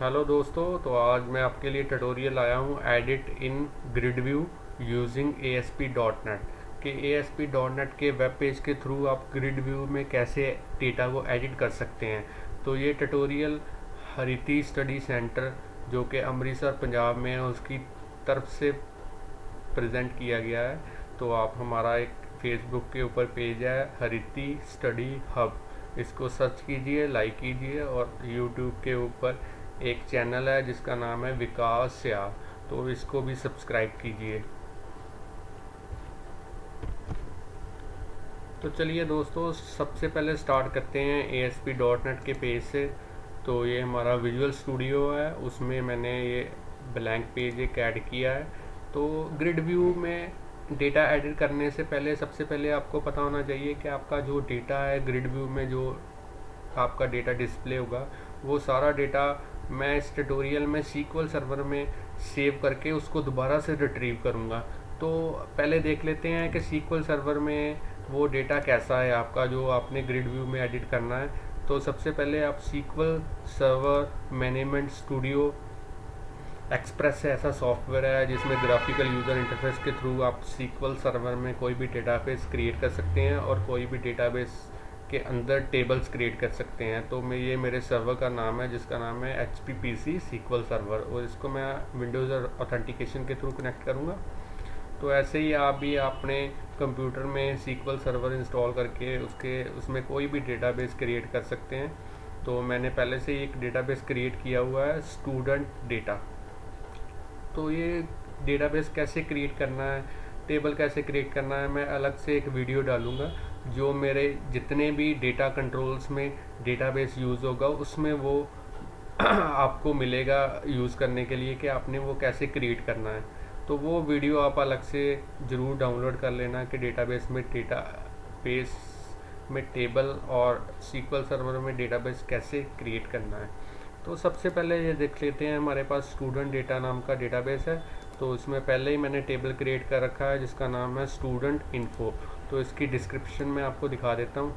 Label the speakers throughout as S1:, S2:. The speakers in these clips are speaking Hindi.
S1: हेलो दोस्तों, तो आज मैं आपके लिए ट्यूटोरियल आया हूँ एडिट इन ग्रिड व्यू यूजिंग ASP.NET कि ASP.NET के वेब पेज के थ्रू आप ग्रिड व्यू में कैसे डेटा को एडिट कर सकते हैं। तो ये ट्यूटोरियल हरिती स्टडी सेंटर जो कि अमृतसर पंजाब में है उसकी तरफ से प्रेजेंट किया गया है। तो आप हमारा एक फेसबुक के ऊपर पेज है हरिती स्टडी हब, इसको सर्च कीजिए, लाइक कीजिए। और यूट्यूब के ऊपर एक चैनल है जिसका नाम है विकास स्या, तो इसको भी सब्सक्राइब कीजिए। तो चलिए दोस्तों, सबसे पहले स्टार्ट करते हैं ASP.NET के पेज से। तो ये हमारा विजुअल स्टूडियो है, उसमें मैंने ये ब्लैंक पेज एक ऐड किया है। तो ग्रिड व्यू में डेटा एडिट करने से पहले सबसे पहले आपको पता होना चाहिए कि आपका जो डेटा है ग्रिड व्यू में, जो आपका डेटा डिस्प्ले होगा, वो सारा डेटा मैं इस ट्यूटोरियल में SQL सर्वर में सेव करके उसको दोबारा से रिट्रीव करूँगा। तो पहले देख लेते हैं कि SQL सर्वर में वो डेटा कैसा है आपका जो आपने ग्रिड व्यू में एडिट करना है। तो सबसे पहले आप SQL server management studio express ऐसा सॉफ्टवेयर है जिसमें ग्राफिकल यूज़र इंटरफेस के थ्रू आप SQL सर्वर में कोई भी डेटाबेस क्रिएट कर सकते हैं और कोई भी डेटाबेस के अंदर टेबल्स क्रिएट कर सकते हैं। तो मैं ये मेरे सर्वर का नाम है जिसका नाम है HPPC SQL सर्वर, और इसको मैं विंडोज़ ऑथेंटिकेशन के थ्रू कनेक्ट करूँगा। तो ऐसे ही आप भी अपने कंप्यूटर में SQL सर्वर इंस्टॉल करके उसमें कोई भी डेटाबेस क्रिएट कर सकते हैं। तो मैंने पहले से ही एक डेटाबेस क्रिएट किया हुआ है स्टूडेंट डेटा। तो ये डेटाबेस कैसे क्रिएट करना है, टेबल कैसे क्रिएट करना है, मैं अलग से एक वीडियो डालूँगा जो मेरे जितने भी डेटा कंट्रोल्स में डेटाबेस यूज़ होगा उसमें वो आपको मिलेगा यूज़ करने के लिए कि आपने वो कैसे क्रिएट करना है। तो वो वीडियो आप अलग से ज़रूर डाउनलोड कर लेना कि डेटाबेस में टेबल और SQL सर्वर में डेटाबेस कैसे क्रिएट करना है। तो सबसे पहले ये देख लेते हैं, हमारे पास स्टूडेंट डेटा नाम का डेटाबेस है। तो इसमें पहले ही मैंने टेबल क्रिएट कर रखा है जिसका नाम है स्टूडेंट इन्फो। तो इसकी डिस्क्रिप्शन में आपको दिखा देता हूँ।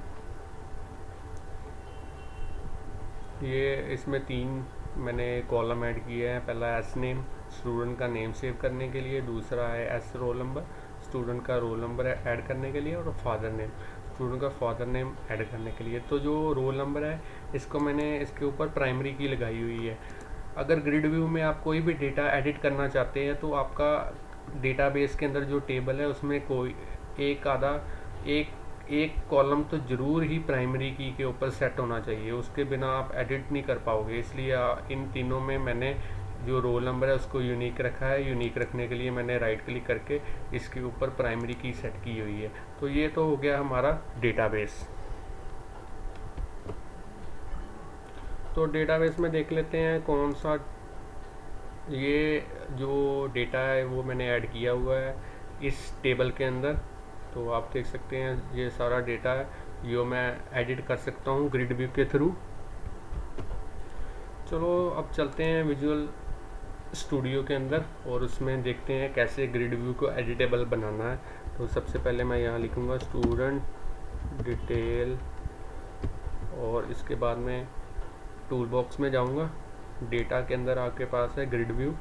S1: ये इसमें 3 मैंने कॉलम ऐड किए हैं। पहला एस नेम, स्टूडेंट का नेम सेव करने के लिए। दूसरा है एस रोल नंबर, स्टूडेंट का रोल नंबर ऐड करने के लिए। और फादर नेम, स्टूडेंट का फादर नेम ऐड करने के लिए। तो जो रोल नंबर है इसको मैंने इसके ऊपर प्राइमरी की लगाई हुई है। अगर ग्रिड व्यू में आप कोई भी डेटा एडिट करना चाहते हैं तो आपका डेटाबेस के अंदर जो टेबल है उसमें कोई एक कॉलम तो ज़रूर ही प्राइमरी की के ऊपर सेट होना चाहिए, उसके बिना आप एडिट नहीं कर पाओगे। इसलिए इन तीनों में मैंने जो रोल नंबर है उसको यूनिक रखा है। यूनिक रखने के लिए मैंने राइट क्लिक करके इसके ऊपर प्राइमरी की सेट की हुई है। तो ये तो हो गया हमारा डेटाबेस। तो डेटाबेस में देख लेते हैं कौन सा, ये जो डेटा है वो मैंने ऐड किया हुआ है इस टेबल के अंदर। तो आप देख सकते हैं ये सारा डेटा है जो मैं एडिट कर सकता हूँ ग्रिड व्यू के थ्रू। चलो अब चलते हैं विजुअल स्टूडियो के अंदर और उसमें देखते हैं कैसे ग्रिड व्यू को एडिटेबल बनाना है। तो सबसे पहले मैं यहाँ लिखूँगा स्टूडेंट डिटेल, और इसके बाद में टूल बॉक्स में जाऊँगा। डेटा के अंदर आपके पास है ग्रिड व्यू।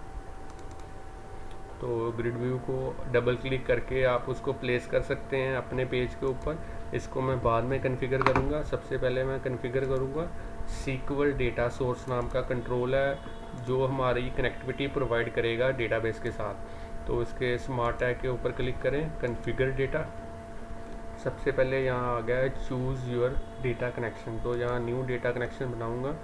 S1: तो ग्रिड व्यू को डबल क्लिक करके आप उसको प्लेस कर सकते हैं अपने पेज के ऊपर। इसको मैं बाद में कॉन्फ़िगर करूँगा। सबसे पहले मैं कॉन्फ़िगर करूँगा SQL डेटा सोर्स नाम का कंट्रोल है जो हमारी कनेक्टिविटी प्रोवाइड करेगा डेटाबेस के साथ। तो इसके स्मार्ट टैग के ऊपर क्लिक करें, कॉन्फ़िगर डेटा। सबसे पहले यहाँ आ गया है चूज़ योर डेटा कनेक्शन। तो यहाँ न्यू डेटा कनेक्शन बनाऊँगा।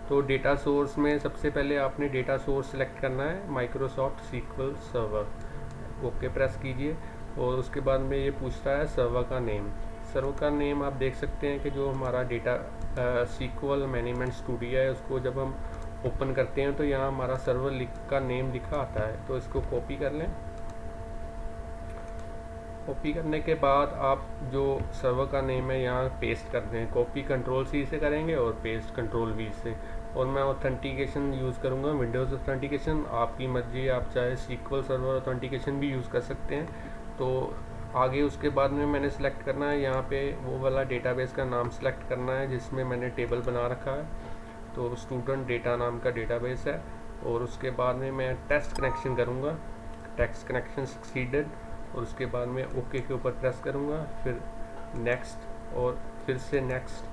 S1: तो डेटा सोर्स में सबसे पहले आपने डेटा सोर्स सेलेक्ट करना है Microsoft SQL server. Okay press कीजिए और उसके बाद में ये पूछता है सर्वर का नेम। सर्वर का नेम आप देख सकते हैं कि जो हमारा डेटा SQL मैनेजमेंट स्टूडियो है उसको जब हम ओपन करते हैं तो यहाँ हमारा सर्वर का नेम लिखा आता है। तो इसको कॉपी कर लें। कॉपी करने के बाद आप जो सर्वर का नेम है यहाँ पेस्ट कर दें। कॉपी कंट्रोल C से करेंगे और पेस्ट कंट्रोल V से। और मैं ऑथेंटिकेशन यूज़ करूँगा, विंडोज़ ऑथेंटिकेशन। आपकी मर्जी, आप चाहे SQL सर्वर ऑथेंटिकेशन भी यूज़ कर सकते हैं। तो आगे उसके बाद में मैंने सेलेक्ट करना है यहाँ पे वो वाला डेटाबेस का नाम सेलेक्ट करना है जिसमें मैंने टेबल बना रखा है। तो स्टूडेंट डेटा नाम का डेटाबेस है। और उसके बाद में मैं टेस्ट कनेक्शन करूँगा, टेक्स्ट कनेक्शन सक्सीडेड, और उसके बाद में ओके के ऊपर प्रेस करूँगा, फिर नेक्स्ट और फिर से नेक्स्ट।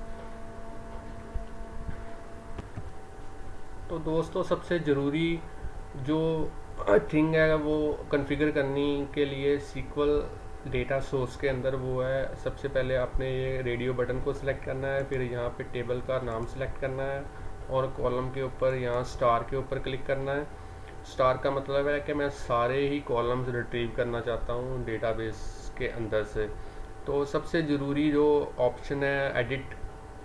S1: तो दोस्तों सबसे ज़रूरी जो थिंग है वो कॉन्फ़िगर करने के लिए सीक्वल डेटा सोर्स के अंदर वो है, सबसे पहले आपने ये रेडियो बटन को सिलेक्ट करना है, फिर यहाँ पे टेबल का नाम सिलेक्ट करना है और कॉलम के ऊपर यहाँ स्टार के ऊपर क्लिक करना है। स्टार का मतलब है कि मैं सारे ही कॉलम्स रिट्रीव करना चाहता हूँ डेटाबेस के अंदर से। तो सबसे ज़रूरी जो ऑप्शन है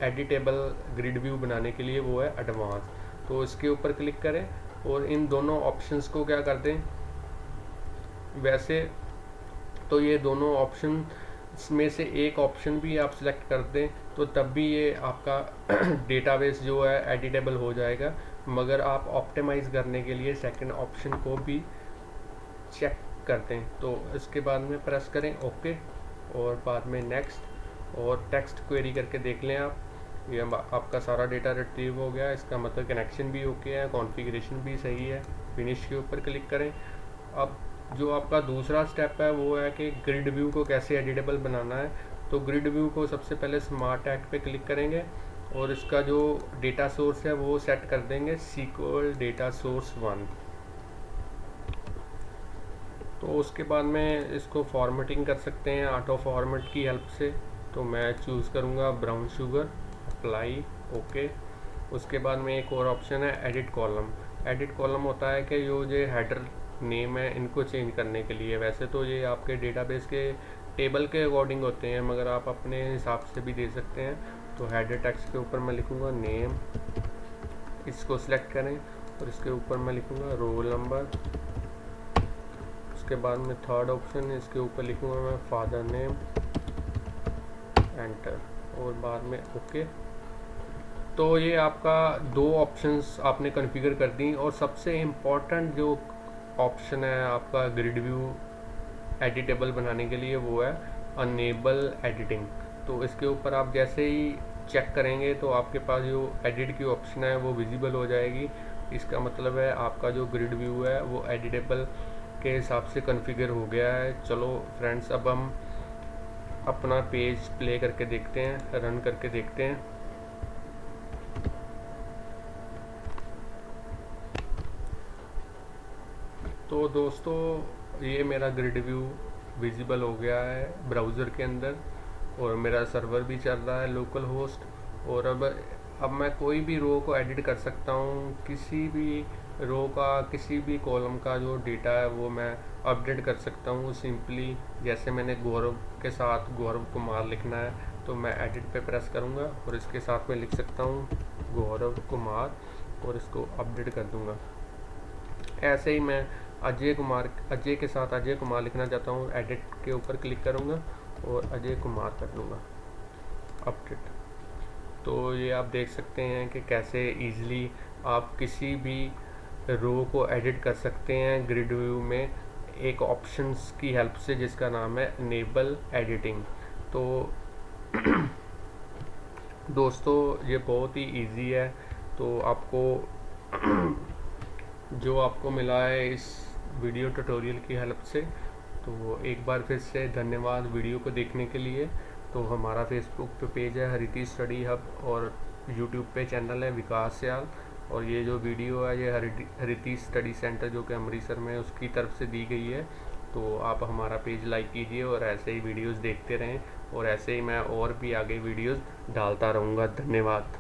S1: एडिटेबल ग्रिड व्यू बनाने के लिए वो है एडवांस। तो इसके ऊपर क्लिक करें और इन दोनों ऑप्शंस को क्या कर दें, वैसे तो ये दोनों ऑप्शन में से एक ऑप्शन भी आप सिलेक्ट कर दें तो तब भी ये आपका डेटाबेस जो है एडिटेबल हो जाएगा, मगर आप ऑप्टिमाइज़ करने के लिए सेकंड ऑप्शन को भी चेक कर दें। तो इसके बाद में प्रेस करें ओके और बाद में नेक्स्ट और टेक्स्ट क्वेरी करके देख लें आप, ये आपका सारा डेटा रिट्रीव हो गया। इसका मतलब कनेक्शन भी ओके है, कॉन्फ़िगरेशन भी सही है। फिनिश के ऊपर क्लिक करें। अब जो आपका दूसरा स्टेप है वो है कि ग्रिड व्यू को कैसे एडिटेबल बनाना है। तो ग्रिड व्यू को सबसे पहले स्मार्ट टैग पे क्लिक करेंगे और इसका जो डेटा सोर्स है वो सेट कर देंगे SQL डेटा सोर्स 1। तो उसके बाद में इसको फॉर्मेटिंग कर सकते हैं ऑटो फॉर्मेट की हेल्प से। तो मैं चूज़ करूँगा ब्राउन शुगर, अप्लाई, ओके। उसके बाद में एक और ऑप्शन है एडिट कॉलम। एडिट कॉलम होता है कि जो ये हेडर नेम है इनको चेंज करने के लिए। वैसे तो ये आपके डेटाबेस के टेबल के अकॉर्डिंग होते हैं, मगर आप अपने हिसाब से भी दे सकते हैं। तो हेडर टेक्स्ट के ऊपर मैं लिखूँगा नेम, इसको सिलेक्ट करें और इसके ऊपर मैं लिखूँगा रोल नंबर। उसके बाद में थर्ड ऑप्शन है, इसके ऊपर लिखूँगा मैं फादर नेम, एंटर और बाद में ओके। तो ये आपका दो ऑप्शंस आपने कॉन्फ़िगर कर दी। और सबसे इम्पॉर्टेंट जो ऑप्शन है आपका ग्रिड व्यू एडिटेबल बनाने के लिए वो है अनेबल एडिटिंग। तो इसके ऊपर आप जैसे ही चेक करेंगे तो आपके पास जो एडिट की ऑप्शन है वो विजिबल हो जाएगी। इसका मतलब है आपका जो ग्रिड व्यू है वो एडिटेबल के हिसाब से कॉन्फ़िगर हो गया है। चलो फ्रेंड्स, अब हम अपना पेज प्ले करके देखते हैं, रन करके देखते हैं। तो दोस्तों ये मेरा ग्रिड व्यू विजिबल हो गया है ब्राउज़र के अंदर और मेरा सर्वर भी चल रहा है लोकल होस्ट। और अब मैं कोई भी रो को एडिट कर सकता हूँ, किसी भी रो का किसी भी कॉलम का जो डेटा है वो मैं अपडेट कर सकता हूँ सिंपली। जैसे मैंने गौरव के साथ गौरव कुमार लिखना है तो मैं एडिट पे प्रेस करूँगा और इसके साथ में लिख सकता हूँ गौरव कुमार और इसको अपडेट कर दूँगा। ऐसे ही मैं अजय के साथ अजय कुमार लिखना चाहता हूँ, एडिट के ऊपर क्लिक करूँगा और अजय कुमार कर दूँगा अपडेट। तो ये आप देख सकते हैं कि कैसे इजीली आप किसी भी रो को एडिट कर सकते हैं ग्रिड व्यू में एक ऑप्शंस की हेल्प से जिसका नाम है इनेबल एडिटिंग। तो दोस्तों ये बहुत ही इजी है। तो आपको जो आपको मिला है इस वीडियो ट्यूटोरियल की हेल्प से, तो एक बार फिर से धन्यवाद वीडियो को देखने के लिए। तो हमारा फेसबुक पे पेज है हरिती स्टडी हब और यूट्यूब पे चैनल है विकास सियाल। और ये जो वीडियो है ये हरिती स्टडी सेंटर जो कि अमृतसर में उसकी तरफ से दी गई है। तो आप हमारा पेज लाइक कीजिए और ऐसे ही वीडियोस देखते रहें और ऐसे ही मैं और भी आगे वीडियोस डालता रहूँगा। धन्यवाद।